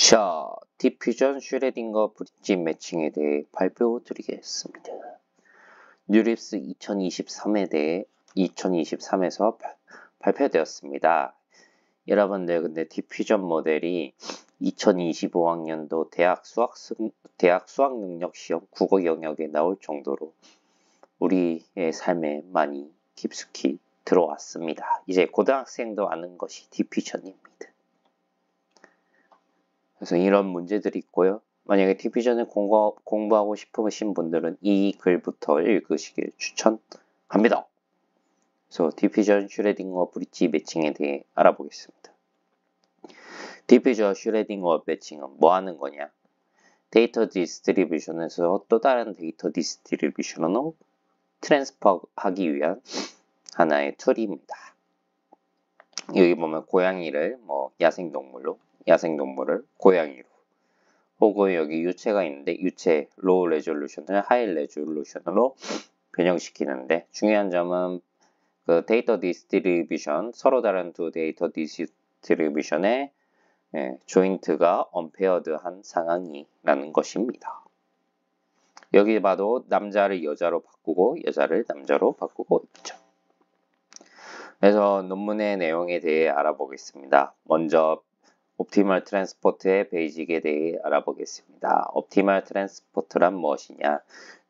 자, 디퓨전 슈레딩거 브릿지 매칭에 대해 발표드리겠습니다. 뉴립스 2023에 대해 2023에서 발표되었습니다. 여러분들 근데 디퓨전 모델이 2025학년도 대학 수학 능력 시험 국어 영역에 나올 정도로 우리의 삶에 많이 깊숙이 들어왔습니다. 이제 고등학생도 아는 것이 디퓨전입니다. 그래서 이런 문제들이 있고요. 만약에 디퓨전을 공부하고 싶으신 분들은 이 글부터 읽으시길 추천합니다. 그래서 디퓨전 슈레딩거 브릿지 매칭에 대해 알아보겠습니다. 디퓨전 슈레딩거 매칭은 뭐 하는 거냐? 데이터 디스트리뷰션에서 또 다른 데이터 디스트리뷰션으로 트랜스퍼하기 위한 하나의 툴입니다. 여기 보면 고양이를 야생동물을 고양이로, 혹은 여기 유체가 있는데 유체 로우 레졸루션을 하이 레졸루션으로 변형시키는데, 중요한 점은 그 데이터 디스트리뷰션, 서로 다른 두 데이터 디스트리뷰션의 조인트가 언페어드한 상황이라는 것입니다. 여기 봐도 남자를 여자로 바꾸고 여자를 남자로 바꾸고 있죠. 그래서 논문의 내용에 대해 알아보겠습니다. 먼저 옵티멀 트랜스포트의 베이직에 대해 알아보겠습니다. 옵티멀 트랜스포트란 무엇이냐?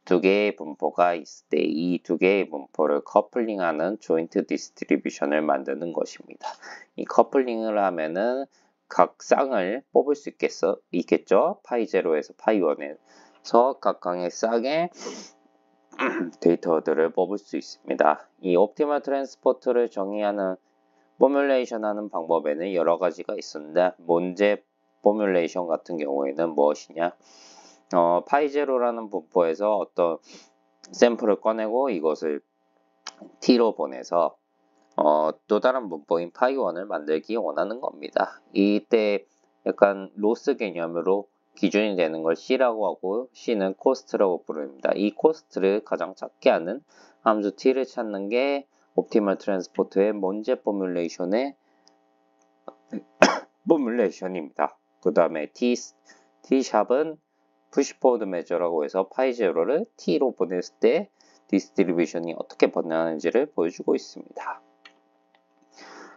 두 개의 분포가 있을 때 이 두 개의 분포를 커플링하는 조인트 디스트리뷰션을 만드는 것입니다. 이 커플링을 하면은 각 쌍을 뽑을 수 있겠죠? 파이 제로에서 파이 1에서 각각의 쌍의 데이터들을 뽑을 수 있습니다. 이 옵티멀 트랜스포트를 정의하는 포뮬레이션 하는 방법에는 여러 가지가 있습니다. 몬제 포뮬레이션 같은 경우에는 무엇이냐? 파이0라는 분포에서 어떤 샘플을 꺼내고 이것을 t로 보내서 또 다른 분포인 파이1을 만들기 원하는 겁니다. 이때 약간 로스 개념으로 기준이 되는 걸 C라고 하고 C는 코스트라고 부릅니다. 이 코스트를 가장 작게 하는 함수 T를 찾는 게 옵티멀 트랜스포트의 몬제 포뮬레이션의 포뮬레이션입니다. 그 다음에 T샵은 푸시포워드 메저라고 해서 파이0를 T로 보냈을 때 디스트리뷰션이 어떻게 변하는지를 보여주고 있습니다.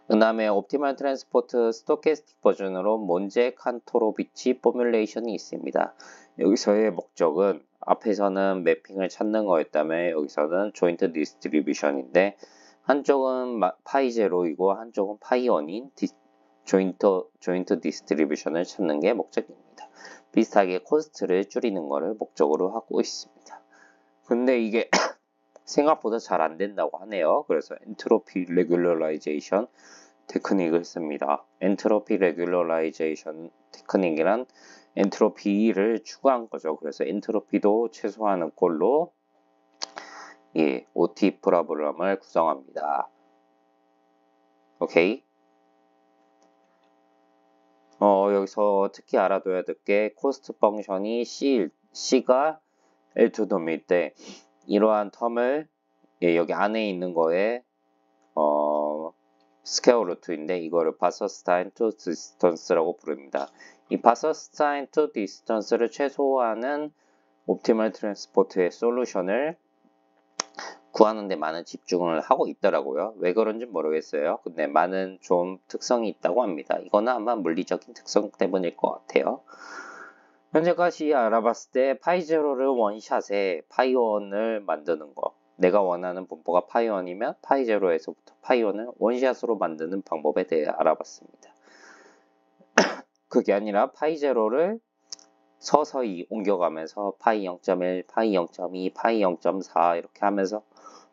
그 다음에 옵티멀 트랜스포트 스토캐스틱 버전으로 몬제 칸토로비치 포뮬레이션이 있습니다. 여기서의 목적은 앞에서는 매핑을 찾는 거였다면 여기서는 조인트 디스트리뷰션인데, 한쪽은 파이0이고 한쪽은 파이1인 조인트 디스트리뷰션을 찾는 게 목적입니다. 비슷하게 코스트를 줄이는 것을 목적으로 하고 있습니다. 근데 이게 생각보다 잘 안 된다고 하네요. 그래서 엔트로피 레귤러라이제이션 테크닉을 씁니다. 엔트로피 레귤러라이제이션 테크닉이란 엔트로피를 추가한 거죠. 그래서 엔트로피도 최소화하는 꼴로 OT 프로블럼을 구성합니다. 오케이. 여기서 특히 알아둬야 될 게 코스트 펑션이 C가 L2 돔일 때 이러한 텀을 여기 안에 있는 거에 스퀘어 루트인데 이거를 바서스타인 투 디스턴스라고 부릅니다. 이 바서스타인 투 디스턴스를 최소화하는 옵티멀 트랜스포트의 솔루션을 구하는 데 많은 집중을 하고 있더라고요. 왜 그런지 모르겠어요. 근데 많은 좀 특성이 있다고 합니다. 이거는 아마 물리적인 특성 때문일 것 같아요. 현재까지 알아봤을 때 파이0를 원샷에 파이1을 만드는 거, 내가 원하는 분포가 파이1이면 파이0에서부터 파이1을 원샷으로 만드는 방법에 대해 알아봤습니다. 그게 아니라 파이0를 서서히 옮겨가면서 파이 0.1, 파이 0.2, 파이 0.4 이렇게 하면서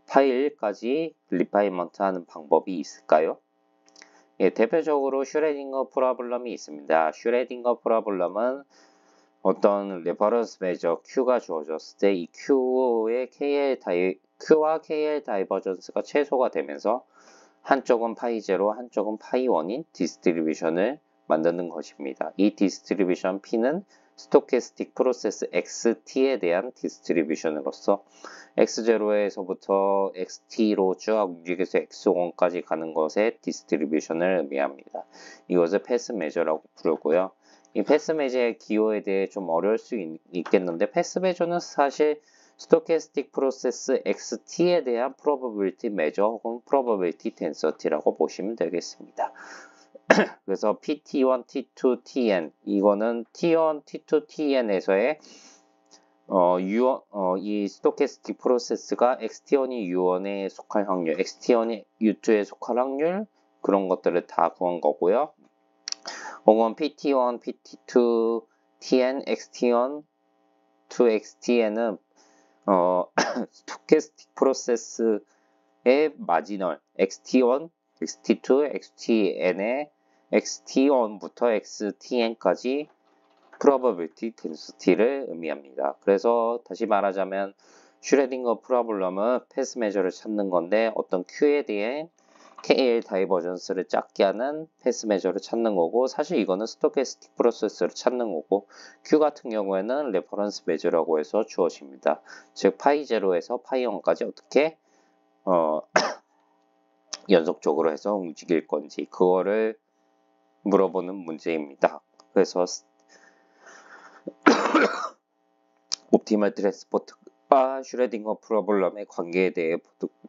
파이 1까지 리파이먼트 하는 방법이 있을까요? 대표적으로 슈레딩거 프로블럼이 있습니다. 슈레딩거 프로블럼은 어떤 레퍼런스 메저 Q가 주어졌을 때 이 Q와 KL 다이버전스가 최소가 되면서 한쪽은 파이0, 한쪽은 파이1인 디스트리뷰션을 만드는 것입니다. 이 디스트리뷰션 P는 스토캐스틱 프로세스 XT에 대한 디스트리뷰션으로서 X0에서부터 XT로 쭉 움직여서 X1까지 가는 것의 디스트리뷰션을 의미합니다. 이것을 패스 메저라고 부르고요. 이 패스 매저의 기호에 대해 좀 어려울 수 있겠는데 패스 매저는 사실 스토캐스틱 프로세스 XT에 대한 probability measure 혹은 probability density라고 보시면 되겠습니다. 그래서 PT1, T2, Tn 이거는 T1, T2, Tn에서의 이 스토캐스틱 프로세스가 XT1이 U1에 속할 확률, XT1이 U2에 속할 확률 그런 것들을 다 구한 거고요. 혹은 PT1, PT2, Tn, XT1, to XTn은 스토캐스틱 프로세스의 마지널 XT1, XT2, XTn의 XT1부터 XTn까지 probability density를 의미합니다. 그래서 다시 말하자면 슈레딩거 프로블럼은 패스 메저를 찾는 건데 어떤 Q에 대해 KL 다이버전스를 작게 하는 패스 메저를 찾는 거고 사실 이거는 스토캐스틱 프로세스를 찾는 거고 Q 같은 경우에는 레퍼런스 메저라고 해서 주어집니다. 즉 파이 0에서 파이 1까지 어떻게 연속적으로 해서 움직일 건지 그거를 물어보는 문제입니다. 그래서 옵티멀 트랜스포트와 슈레딩거 프로블럼의 관계에 대해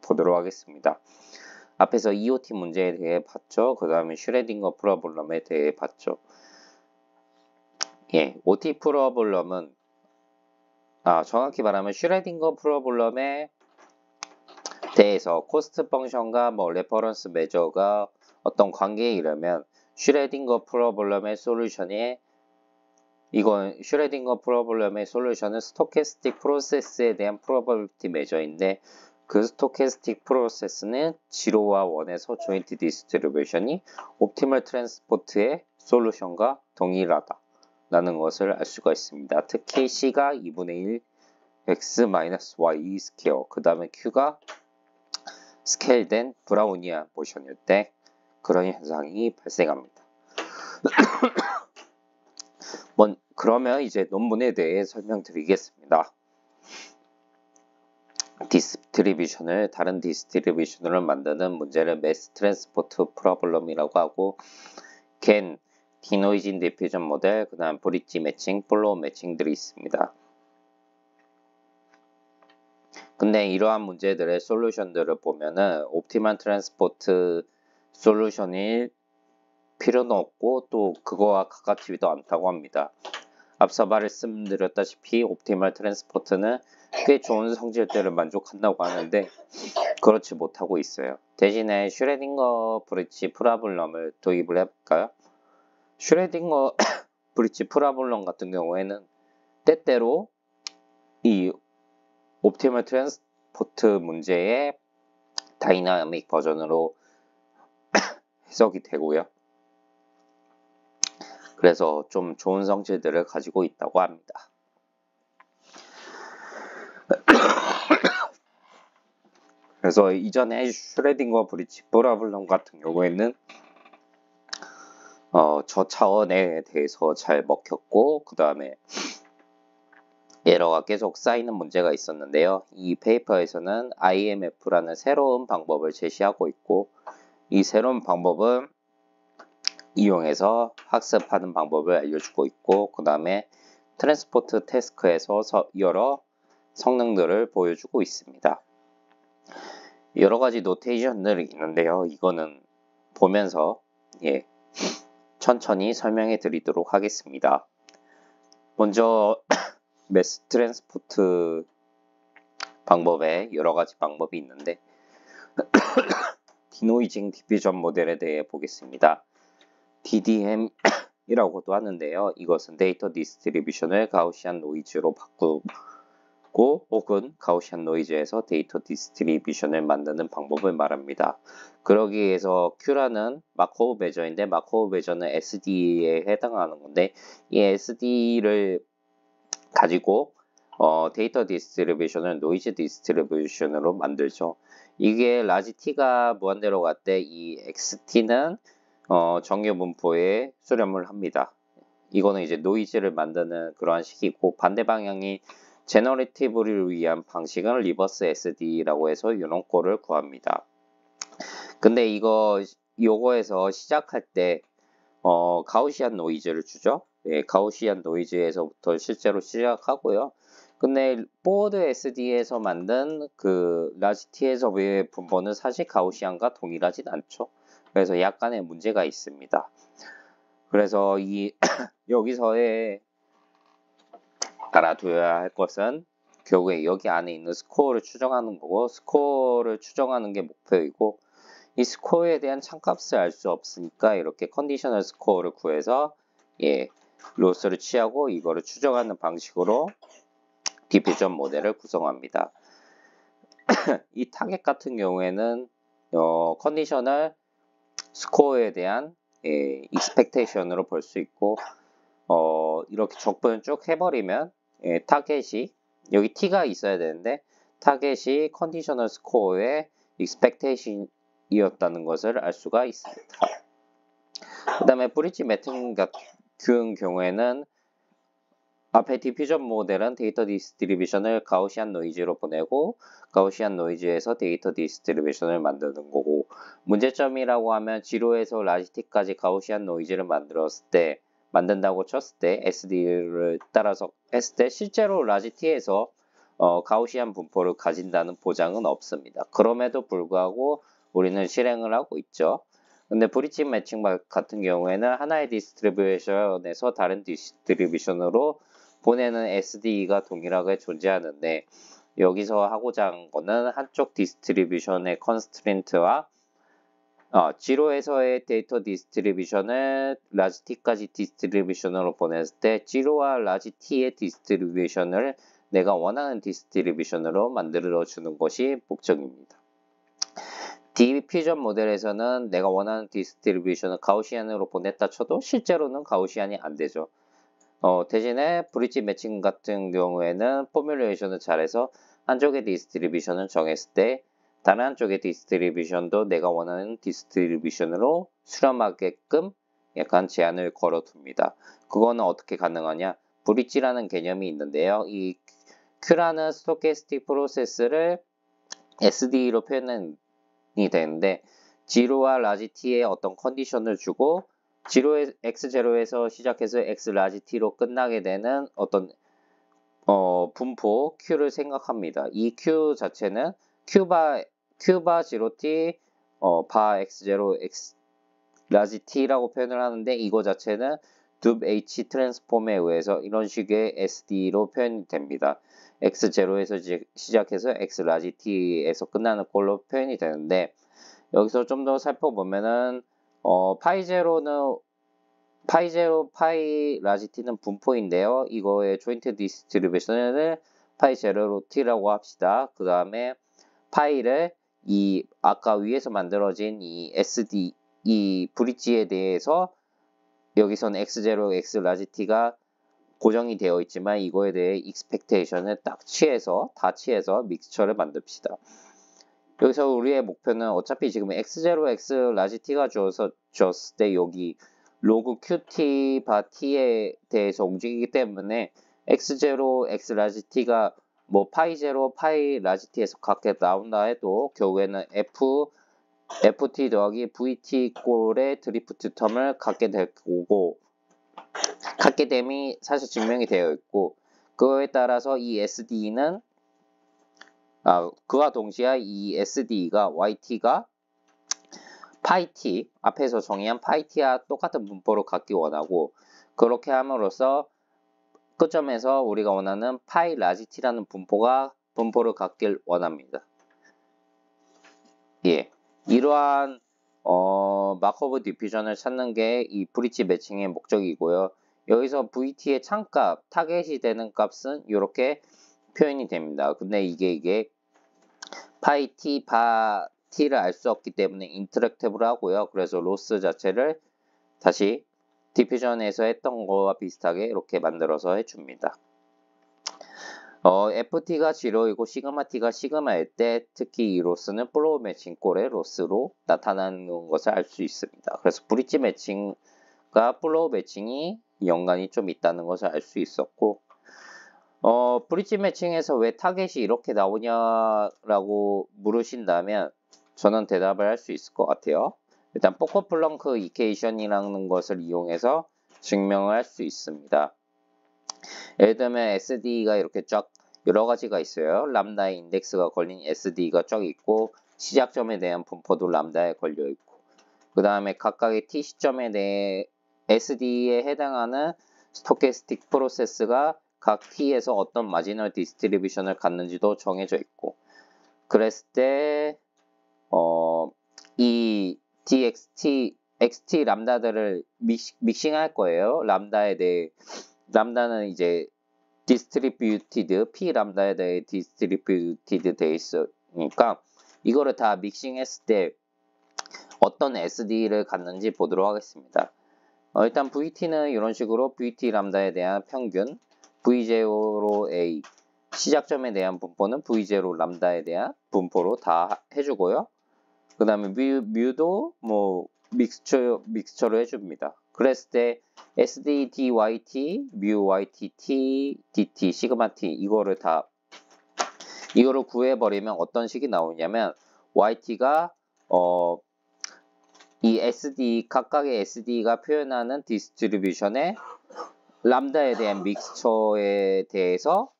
보도록 하겠습니다. 앞에서 EOT 문제에 대해 봤죠. 그 다음에 슈레딩거 프로블럼에 대해 봤죠. 예, OT 프로블럼은 정확히 말하면 슈레딩거 프로블럼에 대해서 코스트 펑션과 레퍼런스 메저가 어떤 관계에 이르면 슈레딩거 프로블럼의 솔루션이 이건 슈레딩거 프로블럼의 솔루션은 스토캐스틱 프로세스에 대한 프로버빌티 메저인데 그 스토캐스틱 프로세스는 0와 1에서 조인트 디스트리뷰션이 옵티멀 트랜스포트의 솔루션과 동일하다 라는 것을 알 수가 있습니다. 특히 C가 2분의 1 x-y 스퀘어 그 다음에 Q가 스케일된 브라우니안 모션일 때 그런 현상이 발생합니다. 그러면 이제 논문에 대해 설명드리겠습니다. 디스트리뷰션을 다른 디스트리뷰션으로 만드는 문제를 매스 트랜스포트 프로블럼이라고 하고 겐, 디노이진 디퓨전 모델, 그 다음 브릿지 매칭, 플로우 매칭들이 있습니다. 근데 이러한 문제들의 솔루션들을 보면은 옵티멀 트랜스포트 솔루션일 필요는 없고 또 그거와 가깝지도 않다고 합니다. 앞서 말씀드렸다시피 옵티멀 트랜스포트는 꽤 좋은 성질들을 만족한다고 하는데 그렇지 못하고 있어요. 대신에 슈레딩거 브릿지 프로블럼을 도입을 해볼까요? 슈레딩거 브릿지 프로블럼 같은 경우에는 때때로 이 옵티멀 트랜스포트 문제의 다이나믹 버전으로 해석이 되고요. 그래서 좀 좋은 성질들을 가지고 있다고 합니다. 그래서 이전에 슈레딩거 브릿지 프로블럼 같은 경우에는 저 차원에 대해서 잘 먹혔고 그 다음에 에러가 계속 쌓이는 문제가 있었는데요. 이 페이퍼에서는 IMF라는 새로운 방법을 제시하고 있고 이 새로운 방법은 이용해서 학습하는 방법을 알려주고 있고 그 다음에 트랜스포트 태스크에서 여러 성능들을 보여주고 있습니다. 여러 가지 노테이션들이 있는데요. 이거는 보면서 천천히 설명해 드리도록 하겠습니다. 먼저 매스 트랜스포트 방법에 여러 가지 방법이 있는데 디노이징 디퓨전 모델에 대해 보겠습니다. DDM이라고도 하는데요. 이것은 데이터 디스트리뷰션을 가우시안 노이즈로 바꾸고 혹은 가우시안 노이즈에서 데이터 디스트리뷰션을 만드는 방법을 말합니다. 그러기 위해서 Q라는 마코브 메저인데 마코브 메저는 SD에 해당하는 건데 이 SD를 가지고 데이터 디스트리뷰션을 노이즈 디스트리뷰션으로 만들죠. 이게 라지 T가 무한대로 갈 때 이 XT는 정규 분포에 수렴을 합니다. 이거는 이제 노이즈를 만드는 그러한 식이고 반대 방향이 제너레이티브를 위한 방식은 리버스 SD라고 해서 이런 꼴을 구합니다. 근데 요거에서 시작할 때 가우시안 노이즈를 주죠. 예, 가우시안 노이즈에서부터 실제로 시작하고요. 근데 보드 SD에서 만든 그 라지티에서의 분포는 사실 가우시안과 동일하진 않죠. 그래서 약간의 문제가 있습니다. 그래서 이 여기서의 알아둬야 할 것은 결국에 여기 안에 있는 스코어를 추정하는 거고, 스코어를 추정하는 게 목표이고, 이 스코어에 대한 참값을 알 수 없으니까 이렇게 컨디셔널 스코어를 구해서 로스를 취하고 이거를 추정하는 방식으로 디퓨전 모델을 구성합니다. 이 타겟 같은 경우에는 컨디셔널 스코어에 대한 익스펙테이션으로 볼 수 있고, 이렇게 적분을 쭉 해버리면 타겟이 여기 t가 있어야 되는데 타겟이 컨디셔널 스코어의 익스펙테이션이었다는 것을 알 수가 있습니다. 그 다음에 브릿지 매칭 같은 경우에는 앞에 디퓨전 모델은 데이터 디스트리뷰션을 가우시안 노이즈로 보내고 가우시안 노이즈에서 데이터 디스트리뷰션을 만드는 거고, 문제점이라고 하면 지로에서 라지티까지 가우시안 노이즈를 만든다고 쳤을 때 SD를 따라서 했을 때 실제로 라지티에서 가우시안 분포를 가진다는 보장은 없습니다. 그럼에도 불구하고 우리는 실행을 하고 있죠. 근데 브릿지 매칭 같은 경우에는 하나의 디스트리뷰션에서 다른 디스트리뷰션으로 보내는 SD가 동일하게 존재하는데, 여기서 하고자 한 거는 한쪽 디스트리뷰션의 컨스트린트와 지로에서의 데이터 디스트리뷰션을 라지 t까지 디스트리뷰션으로 보냈을 때 지로와 라지 t의 디스트리뷰션을 내가 원하는 디스트리뷰션으로 만들어 주는 것이 목적입니다. 디퓨전 모델에서는 내가 원하는 디스트리뷰션을 가우시안으로 보냈다 쳐도 실제로는 가우시안이 안 되죠. 대신에 브릿지 매칭 같은 경우에는 포뮬레이션을 잘해서 한쪽의 디스트리뷰션을 정했을 때 다른 한쪽의 디스트리뷰션도 내가 원하는 디스트리뷰션으로 수렴하게끔 약간 제한을 걸어둡니다. 그거는 어떻게 가능하냐? 브릿지라는 개념이 있는데요. 이 Q라는 스토캐스틱 프로세스를 SD로 표현이 되는데, 지로와 라지 t의 어떤 컨디션을 주고 x0에서 시작해서 x 라지 t로 끝나게 되는 어떤 분포 q를 생각합니다. 이 q 자체는 q바 0t 바 x0 x 라지 t라고 표현을 하는데, 이거 자체는 dub h 트랜스폼에 의해서 이런 식의 SD로 표현이 됩니다. x0에서 시작해서 x 라지 t에서 끝나는 걸로 표현이 되는데, 여기서 좀 더 살펴보면은 파이0 파이 라지 t는 분포인데요. 이거의 조인트 디스트리뷰션을 파이0로 t라고 합시다. 그 다음에 파이를 이 아까 위에서 만들어진 이 SD 이 브릿지에 대해서 여기서는 x0 x 라지 t가 고정이 되어 있지만 이거에 대해 익스펙테이션을 다 취해서 믹스처를 만듭시다. 여기서 우리의 목표는 어차피 지금 x0 x 라지 t가 주었을 때 여기 로그 qt 바 t에 대해서 움직이기 때문에 x0 x 라지 t가 뭐 파이0 파이 라지 t에서 각게 나온다 해도 결국에는 ft 더하기 vt 꼴의 드리프트 텀을 갖게 될 거고, 갖게 됨이 사실 증명이 되어 있고, 그거에 따라서 이 SD는 그와 동시에 이 SD가 YT가 파이T 앞에서 정의한 파이T와 똑같은 분포로 갖기 원하고, 그렇게 함으로써 끝점에서 우리가 원하는 파이 라지 t라는 분포를 갖길 원합니다. 이러한 마커브 디퓨전을 찾는 게 이 브릿지 매칭의 목적이고요. 여기서 VT의 참값, 타겟이 되는 값은 이렇게 표현이 됩니다. 근데 이게 파이 t 바 t를 알 수 없기 때문에 인터랙티브를 하고요. 그래서 로스 자체를 다시 디퓨전에서 했던 거와 비슷하게 이렇게 만들어서 해줍니다. FT가 0이고 시그마 T가 시그마일 때 특히 이 로스는 플로우 매칭 꼴의 로스로 나타나는 것을 알 수 있습니다. 그래서 브릿지 매칭과 플로우 매칭이 연관이 좀 있다는 것을 알 수 있었고, 브릿지 매칭에서 왜 타겟이 이렇게 나오냐라고 물으신다면 저는 대답을 할 수 있을 것 같아요. 일단 포커플렁크 이케이션이라는 것을 이용해서 증명을 할 수 있습니다. 예를 들면 SD가 이렇게 쫙 여러 가지가 있어요. 람다의 인덱스가 걸린 SD가 쫙 있고 시작점에 대한 분포도 람다에 걸려 있고 그 다음에 각각의 t 시점에 대해 SD에 해당하는 스토캐스틱 프로세스가 각 t에서 어떤 마지널 디스트리뷰션을 갖는지도 정해져 있고 그랬을 때 이 XT 람다들을 믹싱할 거예요. 람다는 이제 디스트리뷰티드 P 람다에 대해 디스트리뷰티드 돼 있으니까 이거를 다 믹싱했을 때 어떤 SD를 갖는지 보도록 하겠습니다. 일단 VT는 이런 식으로 VT 람다에 대한 평균, V0 A 시작점에 대한 분포는 V0 람다에 대한 분포로 다 해주고요. 그 다음에 뮤도 뭐 믹스처로 해줍니다. 그랬을 때 SD DYT, 뮤 YT T, DT, 시그마 T 이거를 구해버리면 어떤 식이 나오냐면 YT가 이 SD 각각의 SD가 표현하는 디스트리뷰션의 람다에 대한 믹스처에 대해서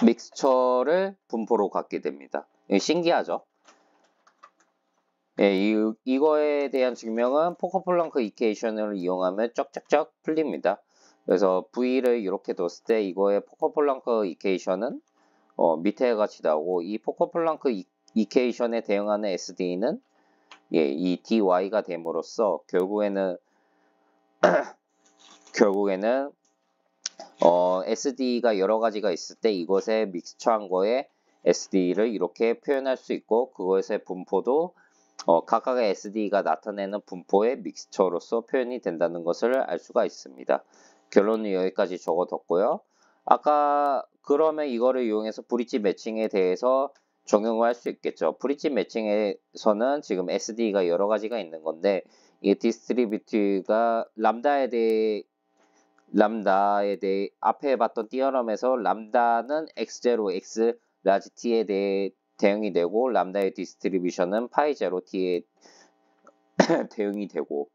믹스처를 분포로 갖게 됩니다. 신기하죠? 예, 이거에 대한 증명은 포커플렁크 이케이션을 이용하면 쫙쫙쫙 풀립니다. 그래서 V를 이렇게 뒀을 때 이거의 포커플렁크 이케이션은 밑에 같이 나오고 이 포커플렁크 이케이션에 대응하는 SD는 이 DY가 됨으로써 결국에는 SD가 여러 가지가 있을 때 이것에 믹스처한 거에 SD를 이렇게 표현할 수 있고 그것의 분포도 각각의 SD가 나타내는 분포의 믹스처로서 표현이 된다는 것을 알 수가 있습니다. 결론은 여기까지 적어뒀고요. 아까 그러면 이거를 이용해서 브릿지 매칭에 대해서 적용을 할 수 있겠죠. 브릿지 매칭에서는 지금 SD가 여러 가지가 있는 건데 이 디스트리뷰트가 람다에 대해 앞에 봤던 디어럼에서 람다는 x0 x 라지 t에 대해 대응이 되고 람다의 디스트리뷰션은 파이 제로 t에 대응이 되고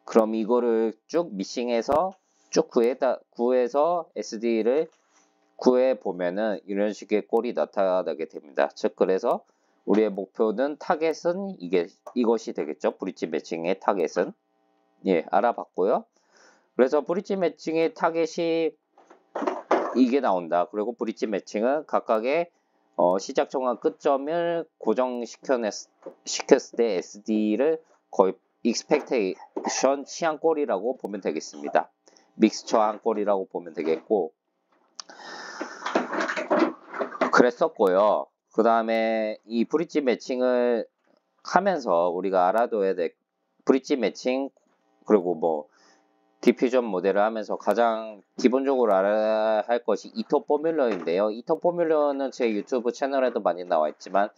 그럼 이거를 쭉 미싱해서 쭉 구해서 SD를 구해 보면은 이런 식의 꼴이 나타나게 됩니다. 즉 그래서 우리의 목표는 타겟은 이것이 되겠죠. 브릿지 매칭의 타겟은 알아봤고요. 그래서 브릿지 매칭의 타겟이 이게 나온다. 그리고 브릿지 매칭은 각각의 시작점과 끝점을 고정시켰을 때 SD를 거의 익스펙테이션 취한 꼴이라고 보면 되겠습니다. 믹스처한 꼴이라고 보면 되겠고 그랬었고요. 그 다음에 이 브릿지 매칭을 하면서 우리가 알아둬야 될 브릿지 매칭 그리고 뭐 디퓨전 모델을 하면서 가장 기본적으로 알아야 할 것이 이터 포뮬러인데요. 이터 포뮬러는 제 유튜브 채널에도 많이 나와 있지만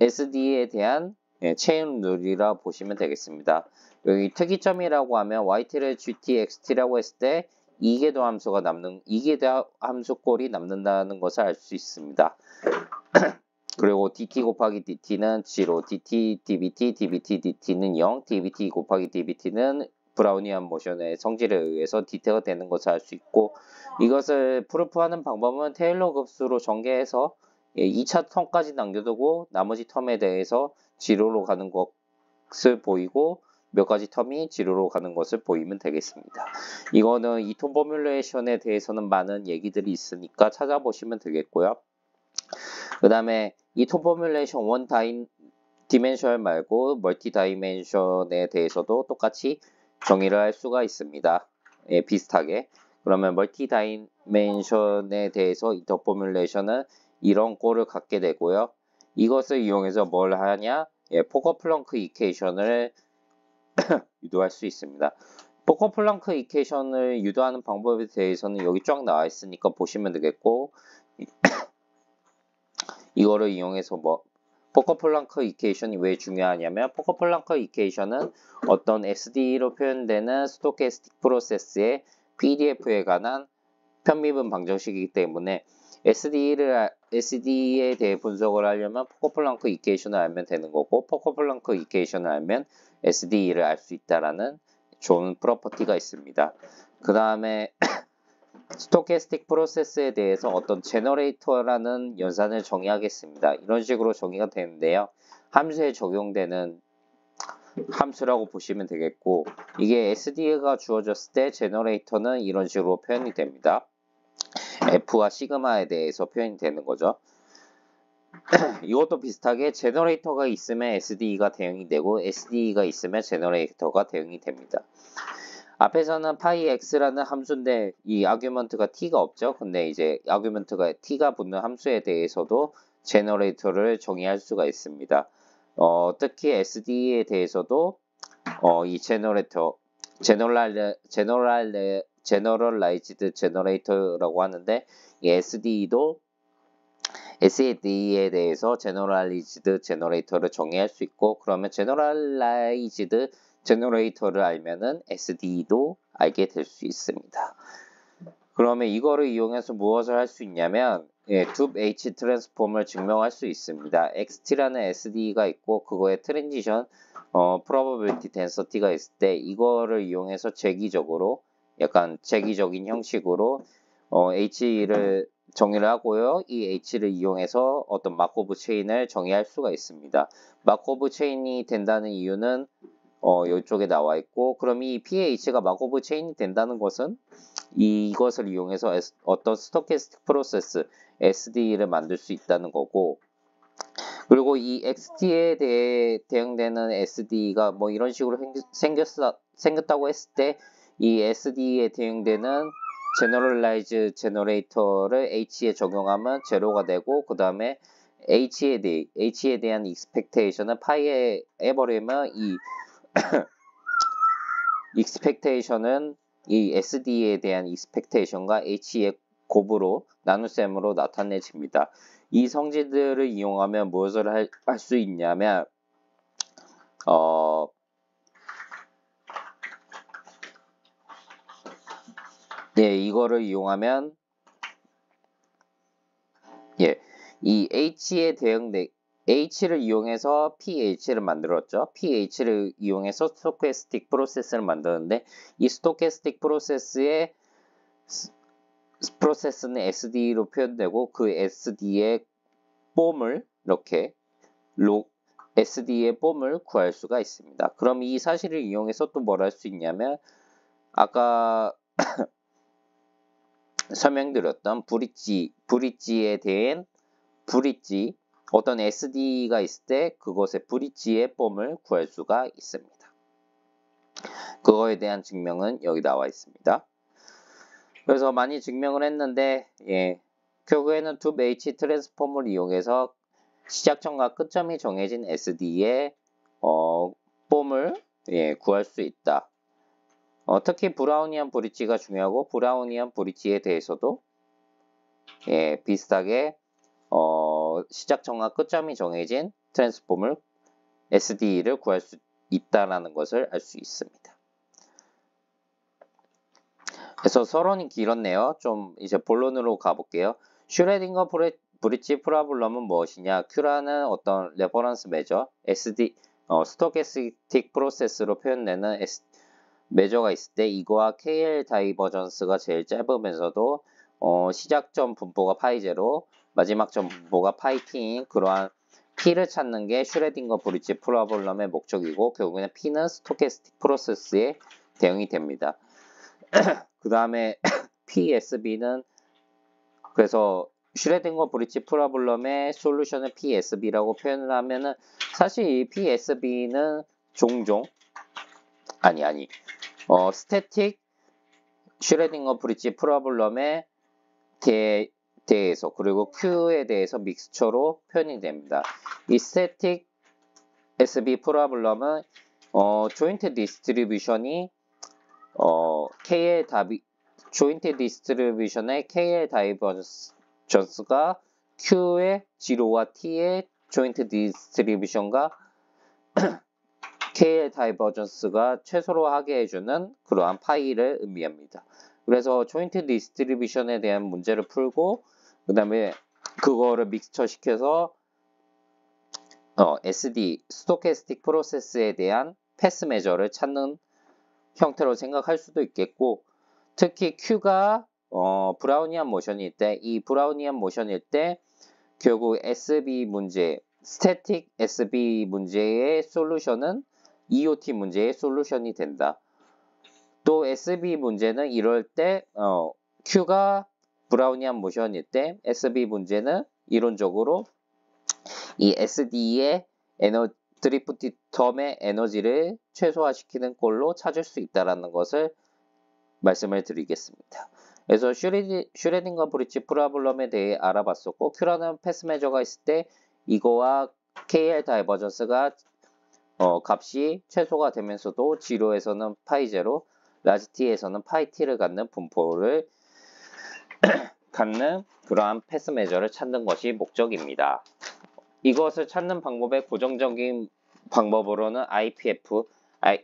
SD에 대한 체인 룰이라 보시면 되겠습니다. 여기 특이점이라고 하면 YT를 GT, XT라고 했을 때 이계도 함수 꼴이 남는다는 것을 알 수 있습니다. 그리고 DT 곱하기 DT는 0, DT, DBT, DBT, DT는 0, DBT 곱하기 DBT는 브라우니안 모션의 성질에 의해서 디테가 되는 것을 알 수 있고 이것을 프루프하는 방법은 테일러 급수로 전개해서 2차 텀까지 남겨두고 나머지 텀에 대해서 지로로 가는 것을 보이고 몇 가지 텀이 지로로 가는 것을 보이면 되겠습니다. 이거는 이톤 포뮬레이션에 대해서는 많은 얘기들이 있으니까 찾아보시면 되겠고요. 그 다음에 이톤 포뮬레이션 원 디멘션 말고 멀티 다이멘션에 대해서도 똑같이 정의를 할 수가 있습니다. 비슷하게. 그러면 멀티 다이멘션에 대해서 이터 포뮬레이션은 이런 꼴을 갖게 되고요. 이것을 이용해서 뭘 하냐? 포커플렁크 이케이션을 유도할 수 있습니다. 포커플렁크 이케이션을 유도하는 방법에 대해서는 여기 쫙 나와 있으니까 보시면 되겠고 이거를 이용해서 포커플렁크 이케이션이 왜 중요하냐면 포커플렁크 이케이션은 어떤 SD로 표현되는 스토캐스틱 프로세스의 PDF에 관한 편미분 방정식이기 때문에 SD에 대해 분석을 하려면 포커플랑크 이퀘이션을 알면 되는 거고, 포커플랑크 이퀘이션을 알면 SD를 알 수 있다라는 좋은 프로퍼티가 있습니다. 그 다음에 스토캐스틱 프로세스에 대해서 어떤 제너레이터라는 연산을 정의하겠습니다. 이런 식으로 정의가 되는데요. 함수에 적용되는 함수라고 보시면 되겠고, 이게 SD가 주어졌을 때 제너레이터는 이런 식으로 표현이 됩니다. F와 시그마에 대해서 표현이 되는 거죠. 이것도 비슷하게 제너레이터가 있으면 SD가 대응이 되고 SD가 있으면 제너레이터가 대응이 됩니다. 앞에서는 파이 x라는 함수인데 이 아규먼트가 t가 없죠. 근데 이제 아규먼트가 t가 붙는 함수에 대해서도 제너레이터를 정의할 수가 있습니다. 특히 SD에 대해서도 이 제너레이터 제너럴라이즈드 제너레이터라고 하는데 이 SD에 대해서 제너럴라이즈드 제너레이터를 정의할 수 있고, 그러면 제너럴라이즈드 제너레이터를 알면은 SD도 알게 될 수 있습니다. 그러면 이거를 이용해서 무엇을 할 수 있냐면 둡 H 트랜스폼을 증명할 수 있습니다. XT라는 SD가 있고 그거의 트랜지션 probability density가 있을 때 이거를 이용해서 약간 재기적인 형식으로 H를 정의를 하고요. 이 H를 이용해서 어떤 마코브 체인을 정의할 수가 있습니다. 마코브 체인이 된다는 이유는 이쪽에 나와 있고, 그럼 이 PH가 마코브 체인이 된다는 것은 이것을 이용해서 어떤 스토캐스틱 프로세스 SD를 만들 수 있다는 거고, 그리고 이 XT에 대해 대응되는 SD가 뭐 이런 식으로 생겼다고 했을 때 이 SD에 대응되는 제너럴라이즈 제너레이터를 H에 적용하면 제로가 되고, 그 다음에 H에 대한 익스펙테이션은 파이에 해버리면 이 익스펙테이션은 이 SD에 대한 익스펙테이션과 H의 곱으로 나눗셈으로 나타내집니다. 이 성질들을 이용하면 무엇을 할 수 있냐면 이거를 이용하면 이 H를 이용해서 PH를 만들었죠. PH를 이용해서 스토캐스틱 프로세스를 만드는데 이 스토캐스틱 프로세스는 SD로 표현되고 그 SD의 폼을 SD의 폼을 구할 수가 있습니다. 그럼 이 사실을 이용해서 또 뭘 할 수 있냐면 아까 설명드렸던 브릿지에 대한 어떤 SD가 있을 때 그것의 브릿지의 폼을 구할 수가 있습니다. 그거에 대한 증명은 여기 나와 있습니다. 그래서 많이 증명을 했는데 결국에는 둡 H 트랜스폼을 이용해서 시작점과 끝점이 정해진 SD의 폼을 구할 수 있다. 특히 브라우니안 브릿지가 중요하고 브라우니안 브릿지에 대해서도 비슷하게 시작점과 끝점이 정해진 트랜스폼을 SD를 구할 수 있다라는 것을 알 수 있습니다. 그래서 서론이 길었네요. 좀 이제 본론으로 가볼게요. 슈레딩거 브릿지 프로블럼은 무엇이냐? Q라는 어떤 레퍼런스 메저, 스토캐스틱 프로세스로 표현되는 메저가 있을 때 이거와 KL 다이버전스가 제일 짧으면서도 시작점 분포가 파이 제로, 마지막 점 분포가 파이 t인 그러한 P를 찾는 게 슈레딩거 브릿지 프로블럼의 목적이고 결국에는 P는 스토캐스틱 프로세스에 대응이 됩니다. 그 다음에 PSB는 그래서 슈레딩거 브릿지 프로블럼의 솔루션을 PSB라고 표현을 하면은 사실 이 PSB는 종종 스태틱 슈레딩거 브릿지 프로블럼에 대해서 그리고 Q에 대해서 믹스처로 표현이 됩니다. 이 스태틱 SB 프로블럼은 조인트 디스트리뷰션이 조인트 디스트리뷰션의 KL 다이버전스가 Q의 G와 T의 조인트 디스트리뷰션과 KL 다이버전스가 최소로 하게 해주는 그러한 파이를 의미합니다. 그래서 조인트 디스트리뷰션에 대한 문제를 풀고 그 다음에 그거를 믹스처 시켜서 SD, 스토캐스틱 프로세스에 대한 패스 메저를 찾는 형태로 생각할 수도 있겠고, 특히 Q가 브라우니안 모션일 때, 이 브라우니안 모션일 때 결국 SB 문제, 스태틱 SB 문제의 솔루션은 EOT 문제의 솔루션이 된다. 또 SB 문제는 이럴 때 Q가 브라우니안 모션일 때 SB 문제는 이론적으로 이 SD의 드리프트 텀의 에너지를 최소화시키는 꼴로 찾을 수 있다는 것을 말씀을 드리겠습니다. 그래서 슈레딩거 브릿지 프로블럼에 대해 알아봤었고, Q라는 패스 메저가 있을 때 이거와 KL 다이버전스가 값이 최소가 되면서도 지로에서는 파이 제로, 라지 t에서는 파이 t를 갖는 분포를 갖는 그러한 패스 메저를 찾는 것이 목적입니다. 이것을 찾는 방법의 고정적인 방법으로는 IPF,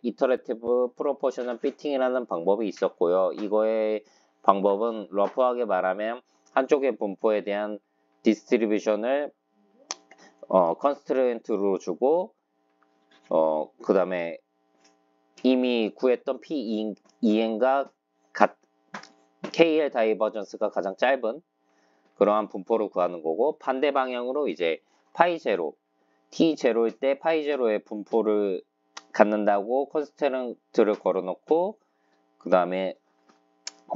이터레티브 프로포셔널 피팅이라는 방법이 있었고요. 이거의 방법은 러프하게 말하면 한쪽의 분포에 대한 디스트리뷰션을 컨스트레인트로 주고 그 다음에 이미 구했던 P2N과 KL 다이버전스가 가장 짧은 그러한 분포를 구하는 거고, 반대 방향으로 이제 파이 제로, T 제로일 때 파이 제로의 분포를 갖는다고 컨스트레인트를 걸어놓고, 그 다음에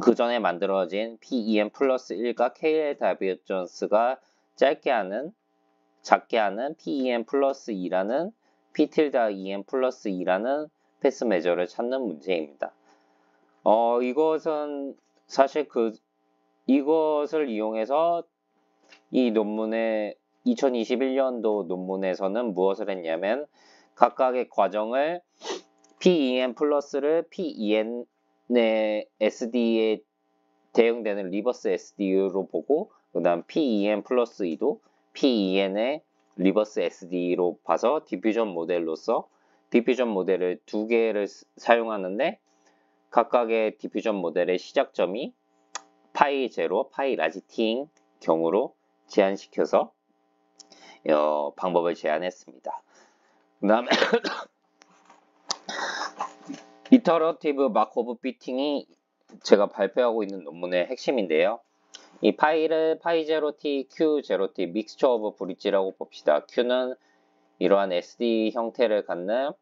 그 전에 만들어진 PEN 플러스 1과 KL 다이버전스가 작게 하는 PEN 플러스 2라는 P 틸다 EN 플러스 2라는 패스 메저를 찾는 문제입니다. 이것은 사실 이것을 이용해서 이 논문의 2021년도 논문에서는 무엇을 했냐면, 각각의 과정을 PEN 플러스를 PEN의 SD에 대응되는 리버스 SD로 보고, 그 다음 PEN 플러스 2도 PEN의 리버스 SD로 봐서 디퓨전 모델로서 디퓨전 모델을 두 개를 사용하는데, 각각의 디퓨전 모델의 시작점이 파이 제로, 파이 라지 t인 경우로 제한시켜서 방법을 제안했습니다. 그 다음에 이터러티브 마코브 피팅이 제가 발표하고 있는 논문의 핵심인데요. 이 파이를 파이 제로 t, q 제로 t 믹스처 오브 브릿지라고 봅시다. q는 이러한 SD 형태를 갖는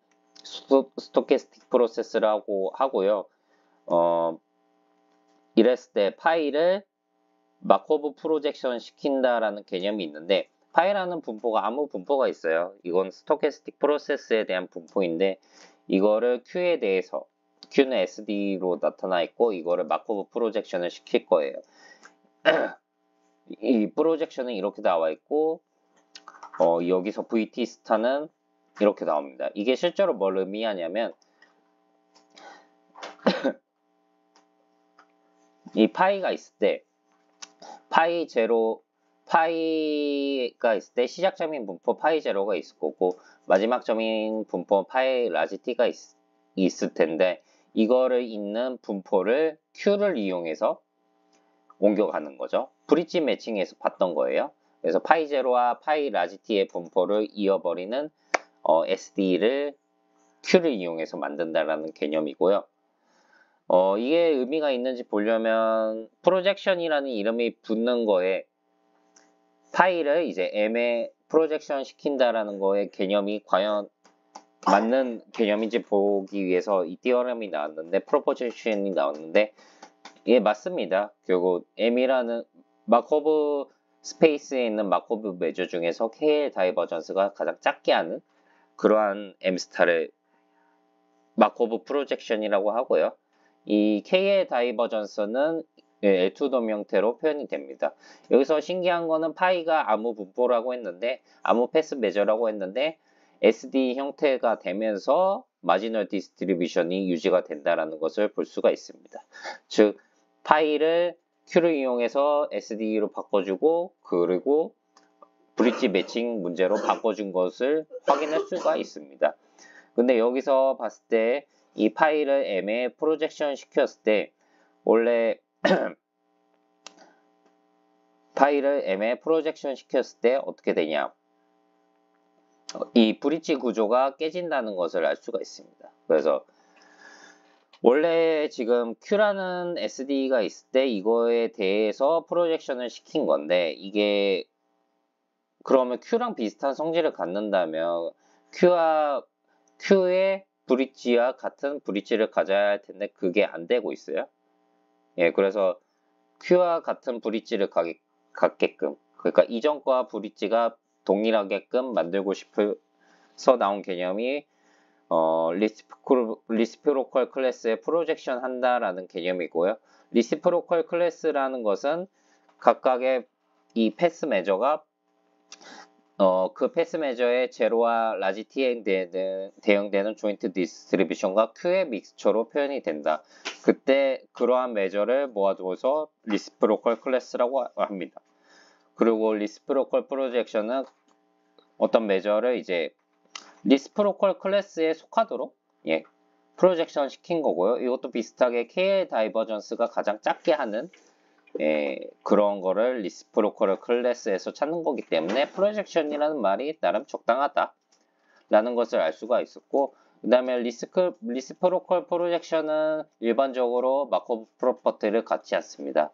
스토캐스틱 프로세스라고 하고요. 이랬을 때 파이를 마코브 프로젝션 시킨다라는 개념이 있는데, 파이라는 분포가 아무 분포가 있어요. 이건 스토캐스틱 프로세스에 대한 분포인데, 이거를 Q에 대해서 Q는 SD로 나타나 있고, 이거를 마코브 프로젝션을 시킬 거예요. 이 프로젝션은 이렇게 나와 있고, 여기서 VT 스타는 이렇게 나옵니다. 이게 실제로 뭘 의미하냐면, 이 파이가 있을 때 파이 제로, 파이가 있을 때 시작점인 분포 파이 제로가 있을 거고, 마지막 점인 분포 파이 라지 t가 있을 텐데, 이거를 있는 분포를 Q를 이용해서 옮겨가는 거죠. 브릿지 매칭에서 봤던 거예요. 그래서 파이 제로와 파이 라지 t의 분포를 이어버리는 SD를 Q를 이용해서 만든다라는 개념이고요. 이게 의미가 있는지 보려면 프로젝션이라는 이름이 붙는 거에 파이를 이제 M에 프로젝션 시킨다라는 거의 개념이 과연 맞는 개념인지 보기 위해서 이 티어럼이 나왔는데, 프로포지션이 나왔는데, 예, 맞습니다. 결국 M이라는 마코브 스페이스에 있는 마코브 메저 중에서 KL 다이버전스가 가장 작게 하는 그러한 M스타를 마코브 프로젝션이라고 하고요. 이 KL 다이버전스는 L2돔 형태로 표현이 됩니다. 여기서 신기한 거는 파이가 아무 분포라고 했는데, 아무 패스 메저라고 했는데, SD 형태가 되면서 마지널 디스트리뷰션이 유지가 된다는 것을 볼 수가 있습니다. 즉, 파이를 Q를 이용해서 SD로 바꿔주고, 그리고 브릿지 매칭 문제로 바꿔준 것을 확인할 수가 있습니다. 근데 여기서 봤을 때 이 파이를 M에 프로젝션 시켰을 때 원래 파일을 M에 프로젝션 시켰을 때 어떻게 되냐? 이 브릿지 구조가 깨진다는 것을 알 수가 있습니다. 그래서 원래 지금 Q라는 SD가 있을 때 이거에 대해서 프로젝션을 시킨 건데 이게 그러면 Q랑 비슷한 성질을 갖는다면 Q의 브릿지와 같은 브릿지를 가져야 할 텐데 그게 안 되고 있어요. 예, 그래서 Q와 같은 브릿지를 갖게끔 그러니까 이전과 브릿지가 동일하게끔 만들고 싶어서 나온 개념이 리시프로컬 클래스에 프로젝션 한다라는 개념이고요. 리시프로컬 클래스라는 것은 각각의 이 패스 매저가 그 패스 매저의 제로와 라지 t에 대응되는 조인트 디스트리뷰션과 Q의 믹스처로 표현이 된다. 그때 그러한 매저를 모아두어서 리시프로컬 클래스라고 합니다. 그리고 리시프로컬 프로젝션은 어떤 매저를 이제 리시프로컬 클래스에 속하도록 프로젝션 시킨 거고요. 이것도 비슷하게 KL 다이버전스가 가장 작게 하는 그런 거를 리시프로컬 클래스에서 찾는 거기 때문에 프로젝션이라는 말이 나름 적당하다 라는 것을 알 수가 있었고 그 다음에 리시프로컬 프로젝션은 일반적으로 마코브 프로퍼티를 갖지 않습니다.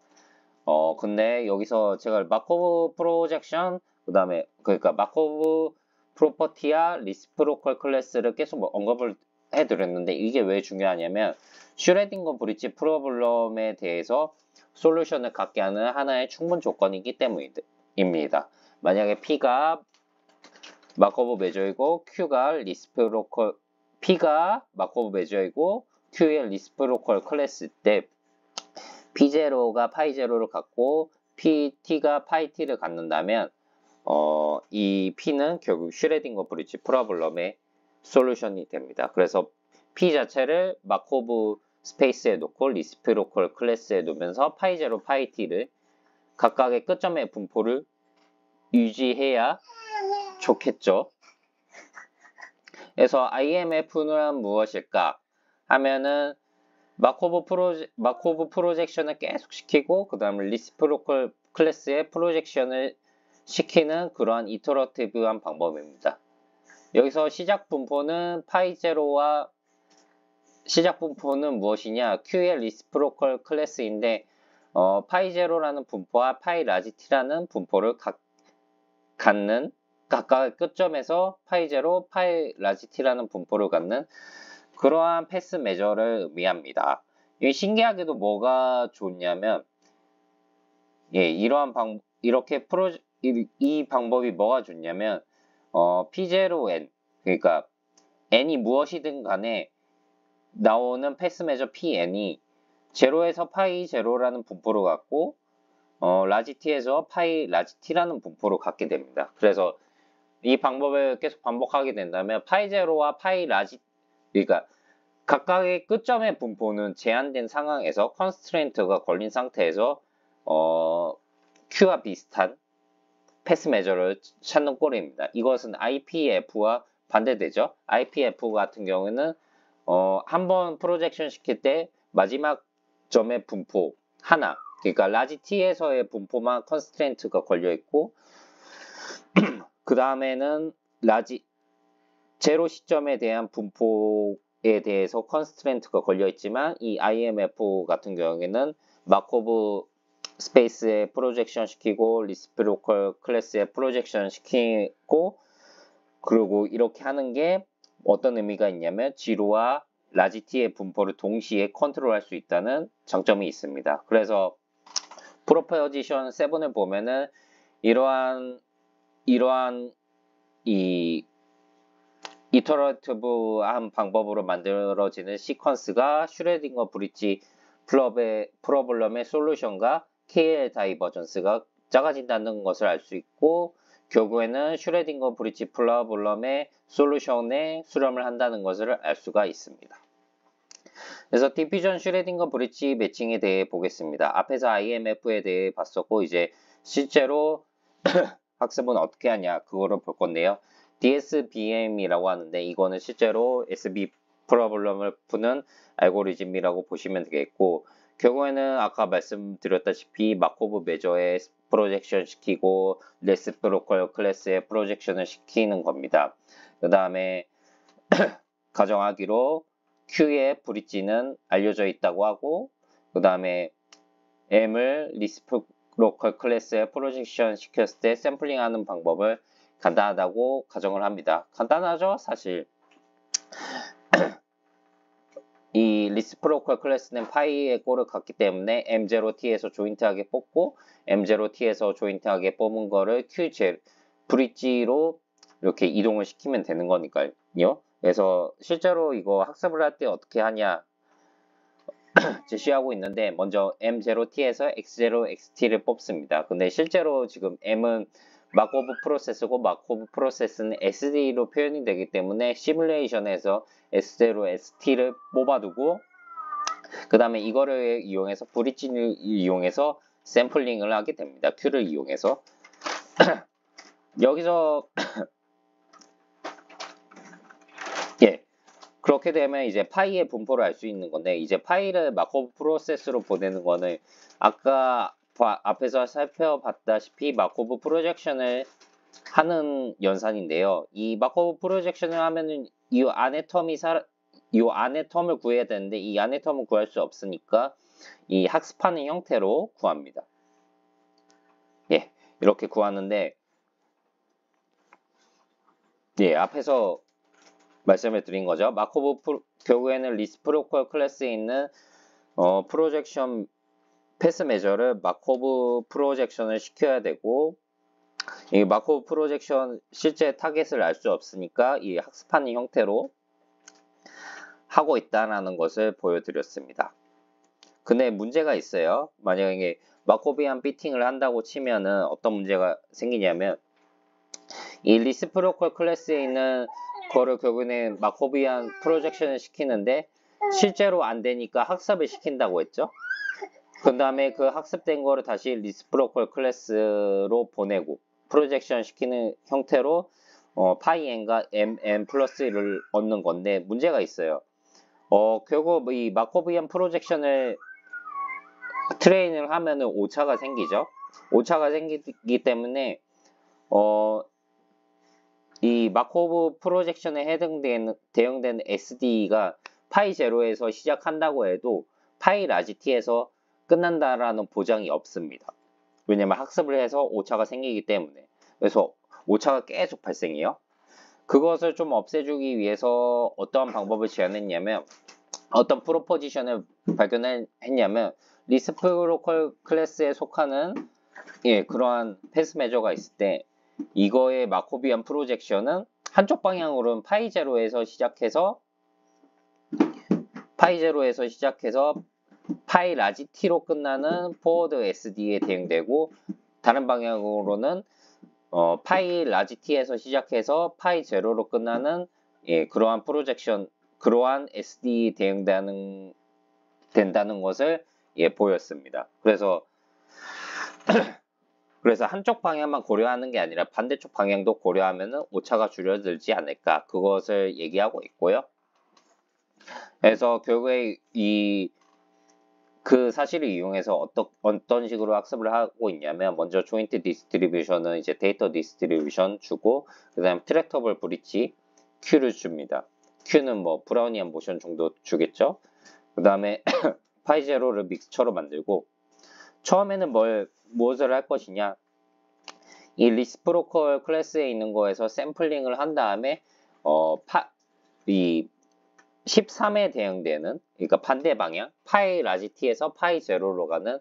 근데 여기서 제가 마코브 프로젝션 그 다음에 그러니까 마코브 프로퍼티와 리시프로컬 클래스를 계속 언급을 해드렸는데 이게 왜 중요하냐면 슈레딩거 브릿지 프로블럼에 대해서 솔루션을 갖게 하는 하나의 충분 조건이기 때문입니다. 만약에 P가 마코브 매저이고 P가 마코브 매저이고 Q의 리시프로컬 클래스 때 P0가 파이0를 갖고 T가 파이-T를 갖는다면 이 P는 결국 슈레딩거 브릿지 프로블럼의 솔루션이 됩니다. 그래서 P 자체를 마코브 스페이스에 놓고 리시프로컬 클래스에 놓으면서 파이0, 파이-T를 각각의 끝점의 분포를 유지해야 좋겠죠. 그래서 IMF는 무엇일까 하면은 마코브 프로젝션을 계속 시키고 그 다음에 리시프로컬 클래스의 프로젝션을 시키는 그러한 이터러티브한 방법입니다. 여기서 시작 분포는 파이0와 시작 분포는 무엇이냐? Q의 리시프로컬 클래스인데 파이0라는 분포와 파이 라지 t라는 분포를 갖는 각각의 끝점에서 파이0, 파이 라지 t라는 분포를 갖는 그러한 패스 매저를 의미합니다. 신기하게도 뭐가 좋냐면 이 방법이 뭐가 좋냐면 P0N 그러니까 N이 무엇이든 간에 나오는 패스 매저 PN이 0에서 파이 0라는 분포를 갖고 라지 t에서 파이 라지 t라는 분포를 갖게 됩니다. 그래서 이 방법을 계속 반복하게 된다면 파이 0와 파이 라지 그러니까 각각의 끝점의 분포는 제한된 상황에서 컨스트레인트가 걸린 상태에서 Q와 비슷한 패스 매저를 찾는 꼴입니다. 이것은 IPF와 반대되죠. IPF 같은 경우는 한번 프로젝션 시킬 때 마지막 점의 분포 하나 그러니까 라지 t에서의 분포만 컨스트레인트가 걸려 있고 그 다음에는 제로 시점에 대한 분포에 대해서 컨스트레인트가 걸려 있지만 이 IMF 같은 경우에는 마코브 스페이스에 프로젝션 시키고 리시프로컬 클래스에 프로젝션 시키고 그리고 이렇게 하는 게 어떤 의미가 있냐면 지루와 라지 t의 분포를 동시에 컨트롤할 수 있다는 장점이 있습니다. 그래서 프로포지션 7을 보면은 이러한 이 이터러티브한 방법으로 만들어지는 시퀀스가 슈레딩거 브릿지 프로블럼의 솔루션과 KL 다이버전스가 작아진다는 것을 알 수 있고 결국에는 슈레딩거 브릿지 프로블럼의 솔루션에 수렴을 한다는 것을 알 수가 있습니다. 그래서 디퓨전 슈레딩거 브릿지 매칭에 대해 보겠습니다. 앞에서 IMF에 대해 봤었고 이제 실제로 학습은 어떻게 하냐 그거를 볼 건데요. DSBM이라고 하는데 이거는 실제로 SB 프로블럼을 푸는 알고리즘이라고 보시면 되겠고 결국에는 아까 말씀드렸다시피 마코브 매저의 프로젝션 시키고 레시프로컬 클래스에 프로젝션을 시키는 겁니다. 그 다음에 가정하기로 Q의 브릿지는 알려져 있다고 하고 그 다음에 M을 리시프로컬 클래스에 프로젝션 시켰을 때 샘플링하는 방법을 간단하다고 가정을 합니다. 간단하죠? 사실 이 리시프로컬 클래스는 파이의 꼴을 갖기 때문에 M0T에서 조인트하게 뽑고 M0T에서 조인트하게 뽑은 거를 Q0 브릿지로 이렇게 이동을 시키면 되는 거니까요. 그래서 실제로 이거 학습을 할 때 어떻게 하냐 제시하고 있는데 먼저 M0T에서 X0, XT를 뽑습니다. 근데 실제로 지금 M은 마코브 프로세스고 마코브 프로세스는 SD로 표현이 되기 때문에 시뮬레이션에서 S0, ST를 뽑아두고 그 다음에 이거를 이용해서 브릿지를 이용해서 샘플링을 하게 됩니다. Q를 이용해서 여기서 예 그렇게 되면 이제 파이의 분포를 알 수 있는 건데 이제 파이를 마코브 프로세스로 보내는 거는 아까 앞에서 살펴봤다시피 마코브 프로젝션을 하는 연산인데요. 이 마코브 프로젝션을 하면은 이 안의 텀을 구해야 되는데 이 안의 텀을 구할 수 없으니까 이 학습하는 형태로 구합니다. 예, 이렇게 구하는데 예, 앞에서 말씀을 드린 거죠. 결국에는 리시프로컬 클래스에 있는 프로젝션 패스 메저를 마코브 프로젝션을 시켜야 되고 이 마코브 프로젝션 실제 타겟을 알 수 없으니까 이 학습하는 형태로 하고 있다는 것을 보여드렸습니다. 근데 문제가 있어요. 만약에 마코비안 피팅을 한다고 치면은 어떤 문제가 생기냐면 이 리시프로컬 클래스에 있는 거를 결국에는 마코비안 프로젝션을 시키는데 실제로 안 되니까 학습을 시킨다고 했죠. 그 다음에 그 학습된 거를 다시 리시프로컬 클래스로 보내고 프로젝션 시키는 형태로 파이 n과 mn 플러스 1을 얻는 건데 문제가 있어요. 결국 이 마코비안 프로젝션을 트레인을 하면은 오차가 생기죠. 오차가 생기기 때문에 이 마코브 프로젝션에 대응되는 SD가 파이 제로에서 시작한다고 해도 파이 라지 t에서 끝난다라는 보장이 없습니다. 왜냐면 학습을 해서 오차가 생기기 때문에. 그래서 오차가 계속 발생해요. 그것을 좀 없애주기 위해서 어떠한 방법을 제안했냐면 어떤 프로포지션을 발견했냐면 리시프로컬 클래스에 속하는 그러한 패스 메저가 있을 때 이거의 마코비안 프로젝션은 한쪽 방향으로는 파이 제로에서 시작해서 파이 라지 t로 끝나는 포워드 SD에 대응되고 다른 방향으로는 파이 라지 t에서 시작해서 파이 제로로 끝나는 그러한 SD에 대응된다는 것을 보였습니다. 그래서 한쪽 방향만 고려하는 게 아니라 반대쪽 방향도 고려하면 오차가 줄어들지 않을까 그것을 얘기하고 있고요. 그래서 결국에 그 사실을 이용해서 어떤 식으로 학습을 하고 있냐면 먼저 조인트 디스트리뷰션은 이제 데이터 디스트리뷰션 주고 그 다음 트랙터블 브릿지 Q를 줍니다. Q는 뭐 브라우니안 모션 정도 주겠죠. 그 다음에 파이 제로를 믹스처로 만들고 처음에는 무엇을 할 것이냐 이 리시프로컬 클래스에 있는 거에서 샘플링을 한 다음에 이 13에 대응되는 그러니까 반대 방향 파이 라지 t에서 파이 제로로 가는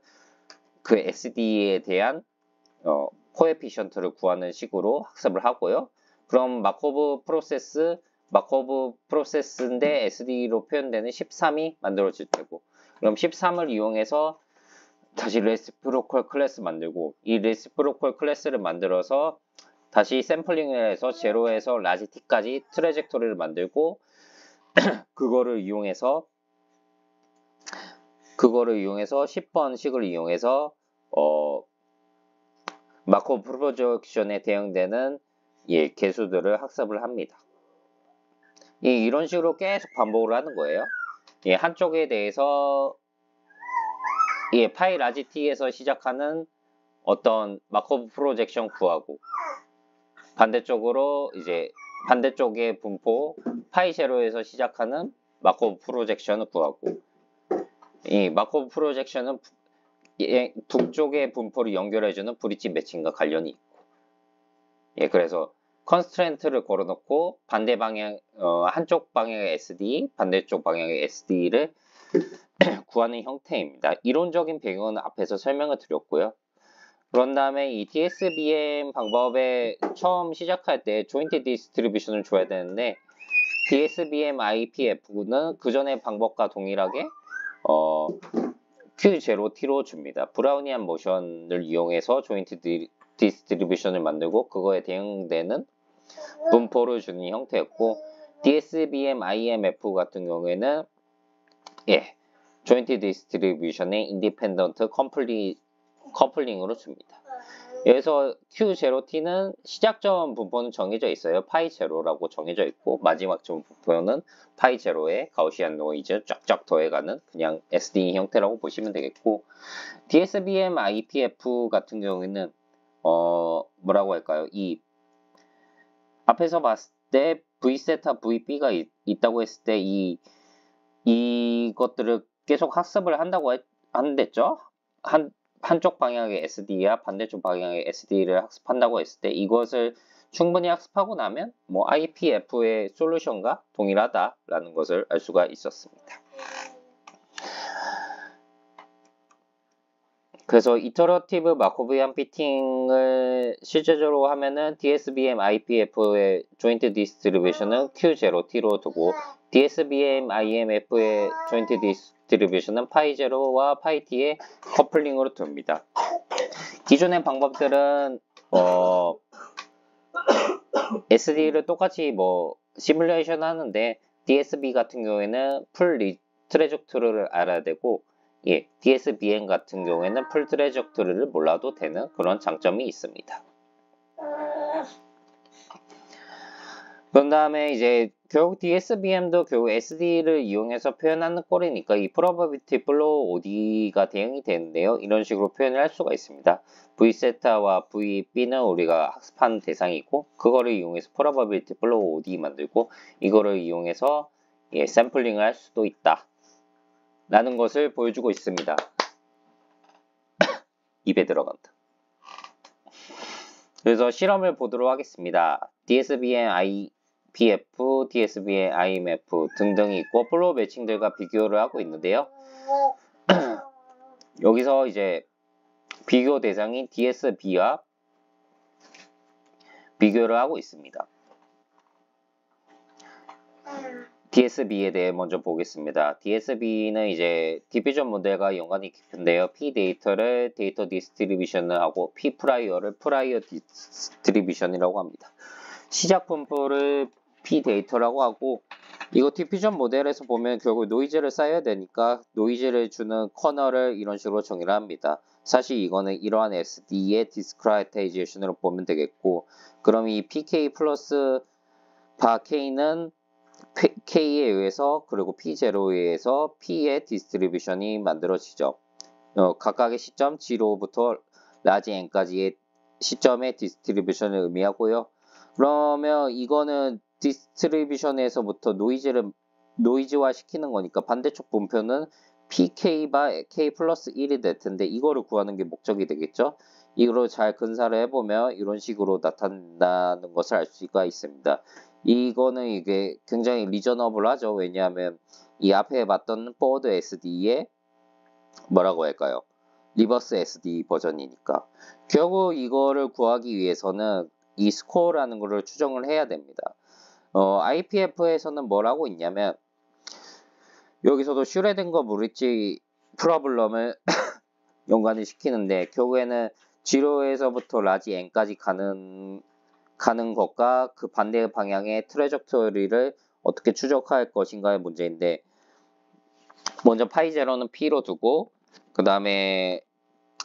그 SD에 대한 코에피션트를 구하는 식으로 학습을 하고요. 그럼 마코브 프로세스인데 SD로 표현되는 13이 만들어질 테고 그럼 13을 이용해서 다시 레시프로컬 클래스 만들고 이 레시프로컬 클래스를 만들어서 다시 샘플링을 해서 제로에서 라지 t까지 트래젝토리를 만들고 그거를 이용해서 10번씩을 이용해서 마코브 프로젝션에 대응되는 개수들을 학습을 합니다. 이런 식으로 계속 반복을 하는 거예요. 한쪽에 대해서 파이 라지 t에서 시작하는 어떤 마코브 프로젝션 구하고 반대쪽으로 이제 반대쪽의 분포 파이 제로에서 시작하는 마코브 프로젝션을 구하고 이 마코브 프로젝션은 두 쪽의 분포를 연결해주는 브릿지 매칭과 관련이 있고 그래서 컨스트레인트를 걸어놓고 반대 방향 한쪽 방향의 SD 반대쪽 방향의 SD를 구하는 형태입니다. 이론적인 배경은 앞에서 설명을 드렸고요. 그런 다음에 이 DSBM 방법에 처음 시작할 때 조인트 디스트리뷰션을 줘야 되는데 DSBM IPF는 그 전의 방법과 동일하게 Q0T로 줍니다. 브라우니안 모션을 이용해서 조인트 디스트리뷰션을 만들고 그거에 대응되는 분포를 주는 형태였고 DSBM IMF 같은 경우에는 조인트 디스트리뷰션의 인디펜던트 커플링으로 줍니다. 여기서 Q0T는 시작점 분포는 정해져 있어요. 파이 제로라고 정해져 있고 마지막 점 분포는 파이 제로에 가우시안 노이즈 쫙쫙 더해가는 그냥 SD 형태라고 보시면 되겠고 DSBM IPF 같은 경우에는 뭐라고 할까요? 이 앞에서 봤을 때 V세타 VB가 있다고 했을 때 이것들을 계속 학습을 한다고 한댔죠? 한쪽 방향의 SD와 반대쪽 방향의 SD를 학습한다고 했을 때 이것을 충분히 학습하고 나면 뭐 IPF의 솔루션과 동일하다라는 것을 알 수가 있었습니다. 그래서 이터러티브 마코비안 피팅을 실제적으로 하면은 DSBM IPF의 조인트 디스트리뷰션은 Q0T로 두고 DSBM IMF의 조인트 디스트리뷰션은 파이0와 파이-T의 커플링으로 둡니다. 기존의 방법들은 SD를 똑같이 시뮬레이션 하는데 DSB 같은 경우에는 풀 트레젝토리를 알아야 되고 DSBM 같은 경우에는 풀 트레젝토리를 몰라도 되는 그런 장점이 있습니다. 그런 다음에 이제 결국 DSBM도 결국 SD를 이용해서 표현하는 꼴이니까 이 probability flow OD가 대응이 되는데요. 이런 식으로 표현을 할 수가 있습니다. V세타와 VB는 우리가 학습한 대상이고 그거를 이용해서 probability flow OD 만들고 이거를 이용해서 샘플링을 할 수도 있다. 라는 것을 보여주고 있습니다. 입에 들어간다. 그래서 실험을 보도록 하겠습니다. DSBM IPF, DSBM IMF 등등이 있고 플로우 매칭들과 비교를 하고 있는데요. 여기서 이제 비교 대상인 DSB와 비교를 하고 있습니다. DSB에 대해 먼저 보겠습니다. DSB는 이제 디비전 모델과 연관이 깊은데요. P 데이터를 데이터 디스트리뷰션을 하고 P 프라이어를 프라이어 디스트리뷰션이라고 합니다. 시작 분포를 P 데이터라고 하고 이거 디퓨전 모델에서 보면 결국 노이즈를 쌓아야 되니까 노이즈를 주는 커널을 이런 식으로 정의를 합니다. 사실 이거는 이러한 SD의 디스크라이테이제이션으로 보면 되겠고 그럼 이 PK 플러스 바 K는 K에 의해서 그리고 P0에 의해서 P의 디스트리뷰션이 만들어지죠. 각각의 시점 0부터 라지 n까지의 시점의 디스트리뷰션을 의미하고요. 그러면 이거는 디스트리뷰션에서부터 노이즈화 시키는 거니까 반대쪽 분표는 PK바 K 플러스 1이 될 텐데 이거를 구하는 게 목적이 되겠죠. 이거를 잘 근사를 해보면 이런 식으로 나타난다는 것을 알 수가 있습니다. 이거는 이게 굉장히 리저너블 하죠. 왜냐하면 이 앞에 봤던 포워드 SD의 뭐라고 할까요? 리버스 SD 버전이니까. 결국 이거를 구하기 위해서는 이 스코어라는 거를 추정을 해야 됩니다. IPF에서는 뭘 하고 있냐면 여기서도 슈레딩거 브릿지 프로블럼을 연관을 시키는데 결국에는 0에서부터 라지 n까지 가는 것과 그 반대 방향의 트레젝토리를 어떻게 추적할 것인가의 문제인데 먼저 파이 제로는 P로 두고 그 다음에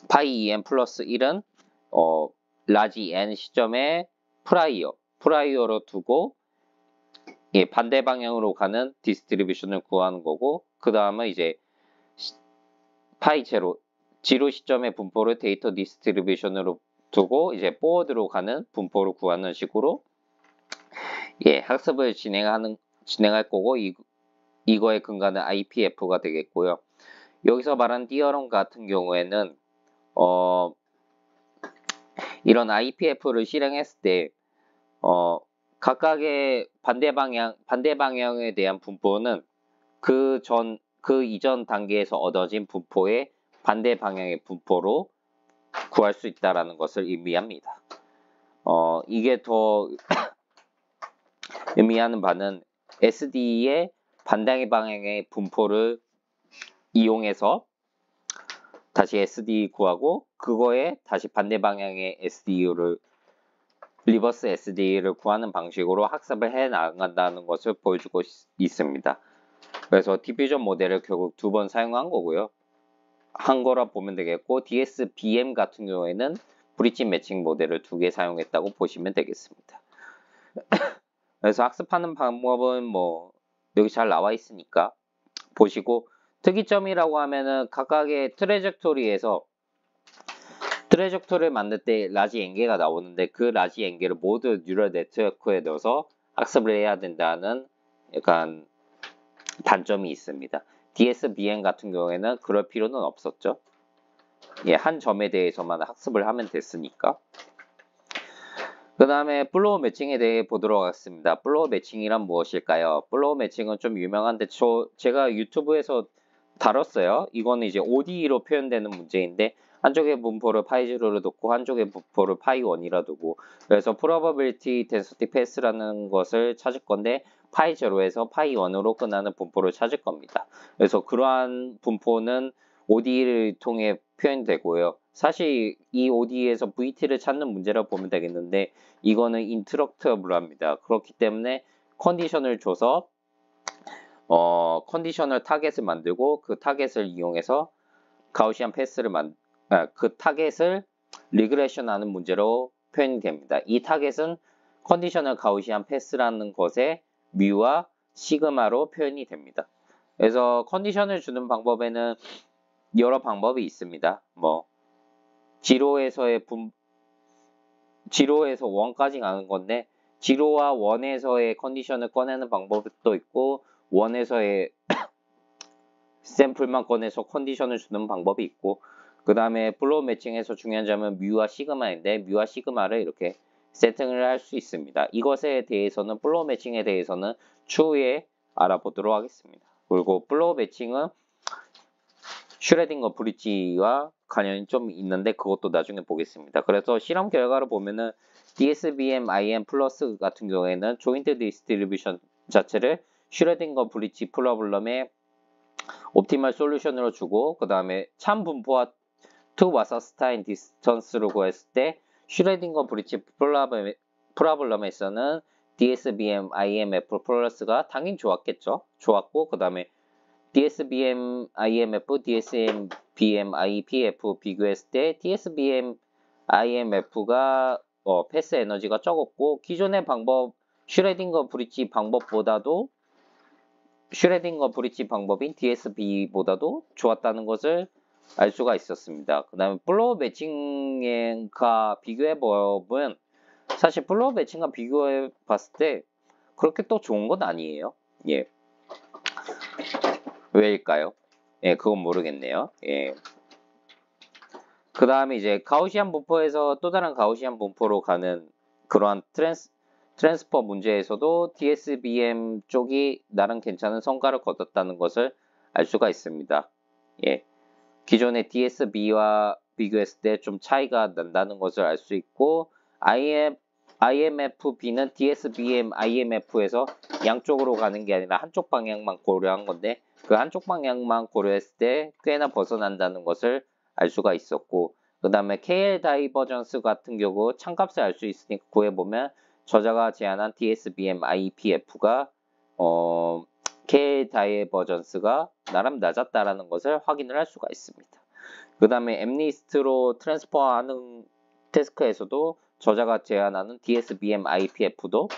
파이 EN 플러스 1은 라지 N 시점에 프라이어로 두고 반대 방향으로 가는 디스트리뷰션을 구하는 거고 그 다음에 이제 파이 제로 지로 시점의 분포를 데이터 디스트리뷰션으로 두고 이제 포워드로 가는 분포를 구하는 식으로 학습을 진행할 거고 이거의 근거는 IPF가 되겠고요. 여기서 말한 디어럼 같은 경우에는 이런 IPF를 실행했을 때 각각의 반대 방향에 대한 분포는 그 이전 단계에서 얻어진 분포의 반대 방향의 분포로 구할 수 있다라는 것을 의미합니다. 이게 더 의미하는 바는 SD의 반대 방향의 분포를 이용해서 다시 SD 구하고 그거에 다시 반대 방향의 리버스 SD를 구하는 방식으로 학습을 해 나간다는 것을 보여주고 있습니다. 그래서 디퓨전 모델을 결국 2번 사용한 거고요. 한 거라 보면 되겠고 DSBM 같은 경우에는 브릿지 매칭 모델을 2개 사용했다고 보시면 되겠습니다. 그래서 학습하는 방법은 뭐 여기 잘 나와 있으니까 보시고 특이점이라고 하면은 각각의 트레젝토리를 만들 때 라지 엔게가 나오는데 그 라지 엔게를 모두 뉴럴 네트워크에 넣어서 학습을 해야 된다는 약간 단점이 있습니다. DSBM 같은 경우에는 그럴 필요는 없었죠. 한 점에 대해서만 학습을 하면 됐으니까. 그 다음에 플로우 매칭에 대해 보도록 하겠습니다. 플로우 매칭이란 무엇일까요? 플로우 매칭은 좀 유명한데 제가 유튜브에서 다뤘어요. 이거는 이제 ODE로 표현되는 문제인데 한쪽의 분포를 파이0로 두고 한쪽의 분포를 파이1이라 두고 그래서 probability density pass라는 것을 찾을 건데 파이0에서 파이1으로 끝나는 분포를 찾을 겁니다. 그래서 그러한 분포는 ODE를 통해 표현되고요. 사실 이 ODE에서 VT를 찾는 문제라고 보면 되겠는데 이거는 인트럭터블합니다. 그렇기 때문에 컨디션을 줘서 컨디셔널 타겟을 만들고 그 타겟을 이용해서 가우시안 패스를 그 타겟을 리그레션 하는 문제로 표현이 됩니다. 이 타겟은 컨디셔널 가우시안 패스라는 것의 뮤와 시그마로 표현이 됩니다. 그래서 컨디션을 주는 방법에는 여러 방법이 있습니다. 뭐 지로에서 1까지 가는 건데 지로와 1에서의 컨디션을 꺼내는 방법도 있고 1에서의 샘플만 꺼내서 컨디션을 주는 방법이 있고 그 다음에 플로우 매칭에서 중요한 점은 뮤와 시그마인데 뮤와 시그마를 이렇게 세팅을 할 수 있습니다. 이것에 대해서는 플로우 매칭에 대해서는 추후에 알아보도록 하겠습니다. 그리고 플로우 매칭은 슈레딩거 브릿지와 관련이 좀 있는데 그것도 나중에 보겠습니다. 그래서 실험 결과를 보면은 DSBM IM 플러스 같은 경우에는 조인트 디스트리뷰션 자체를 슈레딩거 브릿지 프로블럼의 옵티멀 솔루션으로 주고 그 다음에 참 분포와 투 와서스타인 디스턴스로 구했을 때 슈레딩거 브릿지 프로블럼에서는 DSBM IMF 플러스가 당연히 좋았겠죠. 좋았고 그 다음에 DSBM IMF, DSBM IPF 비교했을 때 DSBM IMF가 패스 에너지가 적었고 기존의 방법 슈레딩거 브릿지 방법보다도 슈레딩거 브릿지 방법인 DSB보다도 좋았다는 것을 알 수가 있었습니다. 그 다음에 플로우 매칭과 비교해 보면 사실 플로우 매칭과 비교해 봤을 때 그렇게 또 좋은 건 아니에요. 왜일까요? 그건 모르겠네요. 그 다음에 이제 가우시안 분포에서 또 다른 가우시안 분포로 가는 그러한 트랜스퍼 문제에서도 DSBM 쪽이 나름 괜찮은 성과를 거뒀다는 것을 알 수가 있습니다. 기존의 DSB와 비교했을 때 좀 차이가 난다는 것을 알 수 있고 IMFB는 DSBM IMF에서 양쪽으로 가는 게 아니라 한쪽 방향만 고려한 건데 그 한쪽 방향만 고려했을 때 꽤나 벗어난다는 것을 알 수가 있었고 그 다음에 KL 다이버전스 같은 경우 참값을 알 수 있으니까 구해보면 저자가 제안한 DSBM IPF가 KL 다이버전스가 나름 낮았다라는 것을 확인을 할 수가 있습니다. 그 다음에 엠리스트로 트랜스퍼하는 태스크에서도 저자가 제안하는 DSBM IPF도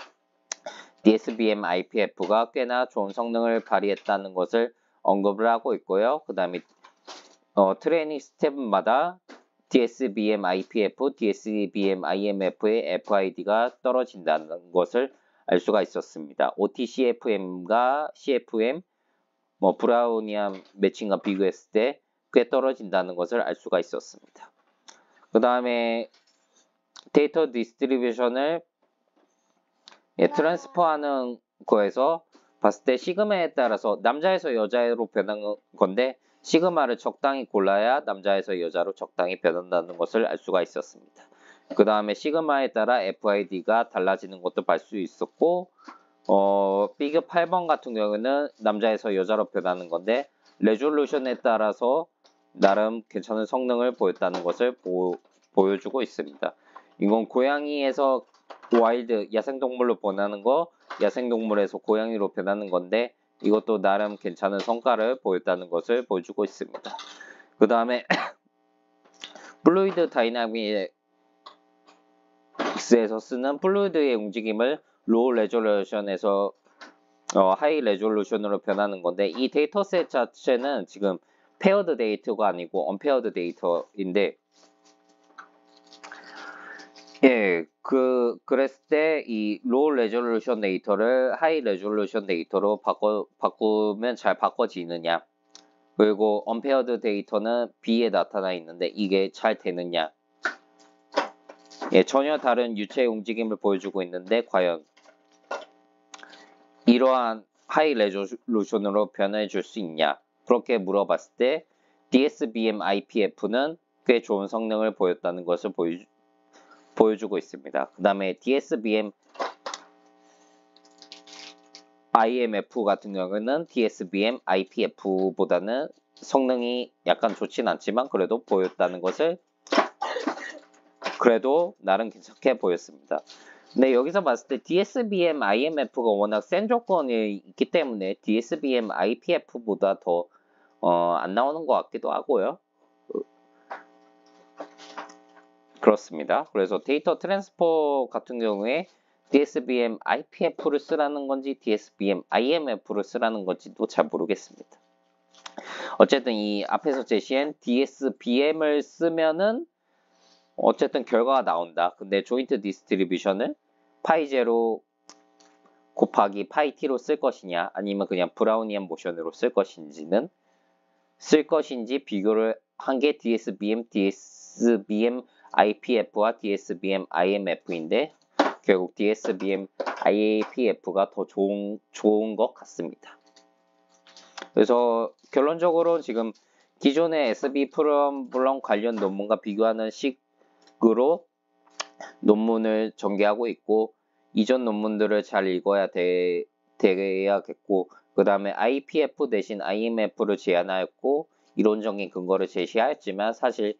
DSBM IPF가 꽤나 좋은 성능을 발휘했다는 것을 언급을 하고 있고요. 그 다음에 트레이닝 스텝마다 DSBM IPF, DSBM IMF의 FID가 떨어진다는 것을 알 수가 있었습니다. OTCFM과 CFM, 브라우니안 매칭과 비교했을 때 꽤 떨어진다는 것을 알 수가 있었습니다. 그 다음에 데이터 디스트리뷰션을 트랜스퍼하는 거에서 봤을 때 시그마에 따라서 남자에서 여자로 변한 건데 시그마를 적당히 골라야 남자에서 여자로 적당히 변한다는 것을 알 수가 있었습니다. 그 다음에 시그마에 따라 FID가 달라지는 것도 볼 수 있었고 피겨 8번 같은 경우는 남자에서 여자로 변하는 건데 레졸루션에 따라서 나름 괜찮은 성능을 보였다는 것을 보여주고 있습니다. 이건 고양이에서 와일드 야생동물로 변하는 거, 야생동물에서 고양이로 변하는 건데 이것도 나름 괜찮은 성과를 보였다는 것을 보여주고 있습니다. 그 다음에 플루이드 다이나믹스에서 쓰는 플루이드의 움직임을 로우 레졸루션에서 하이 레졸루션으로 변하는 건데 이 데이터셋 자체는 지금 페어드 데이터가 아니고 언페어드 데이터인데 그랬을 때 이 로우 레졸루션 데이터를 하이 레졸루션 데이터로 바꾸면 잘 바꿔지느냐, 그리고 언페어드 데이터는 B에 나타나 있는데 이게 잘 되느냐, 전혀 다른 유체의 움직임을 보여주고 있는데 과연 이러한 하이 레졸루션으로 변해 줄 수 있냐, 그렇게 물어봤을 때 DSBM IPF는 꽤 좋은 성능을 보였다는 것을 보여주고 있습니다. 그 다음에 DSBM IMF 같은 경우는 DSBM IPF보다는 성능이 약간 좋진 않지만 그래도 보였다는 것을 그래도 나름 괜찮게 보였습니다. 근데 여기서 봤을 때 DSBM IMF가 워낙 센 조건이 있기 때문에 DSBM IPF보다 더 안 나오는 것 같기도 하고요. 그렇습니다. 그래서 데이터 트랜스퍼 같은 경우에 DSBM IPF를 쓰라는 건지 DSBM IMF를 쓰라는 건지도 잘 모르겠습니다. 어쨌든 이 앞에서 제시한 DSBM을 쓰면은 어쨌든 결과가 나온다. 근데 조인트 디스트리뷰션을 파이0 곱하기 파이-t로 쓸 것이냐 아니면 그냥 브라우니안 모션으로 쓸 것인지는 비교를 한 게 DSBM IPF와 DSBM IMF인데 결국 DSBM IPF가 더 좋은 것 같습니다. 그래서 결론적으로 지금 기존의 SB 프롬블럼 관련 논문과 비교하는 식으로 논문을 전개하고 있고 이전 논문들을 잘 읽어야 되겠고 그 다음에 IPF 대신 IMF를 제안하였고 이론적인 근거를 제시하였지만 사실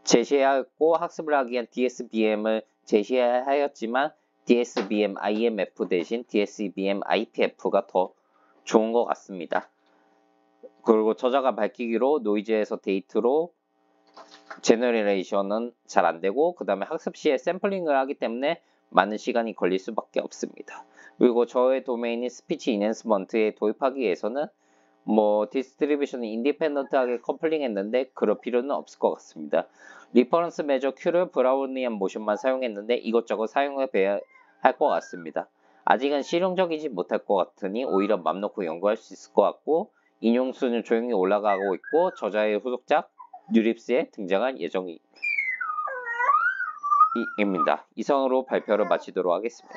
제시하였고 학습을 하기 위한 DSBM을 제시하였지만 DSBM IMF 대신 DSBM IPF가 더 좋은 것 같습니다. 그리고 저자가 밝히기로 노이즈에서 데이터로 제너레이션은 잘 안되고 그 다음에 학습 시에 샘플링을 하기 때문에 많은 시간이 걸릴 수밖에 없습니다. 그리고 저의 도메인인 스피치 인핸스먼트에 도입하기 위해서는 디스트리뷰션을 인디펜던트하게 커플링 했는데 그럴 필요는 없을 것 같습니다. 리퍼런스 메저 Q를 브라우니안 모션만 사용했는데 이것저것 사용해 봐야 할 것 같습니다. 아직은 실용적이지 못할 것 같으니 오히려 맘 놓고 연구할 수 있을 것 같고 인용수는 조용히 올라가고 있고 저자의 후속작 뉴립스에 등장할 예정입니다. 이상으로 발표를 마치도록 하겠습니다.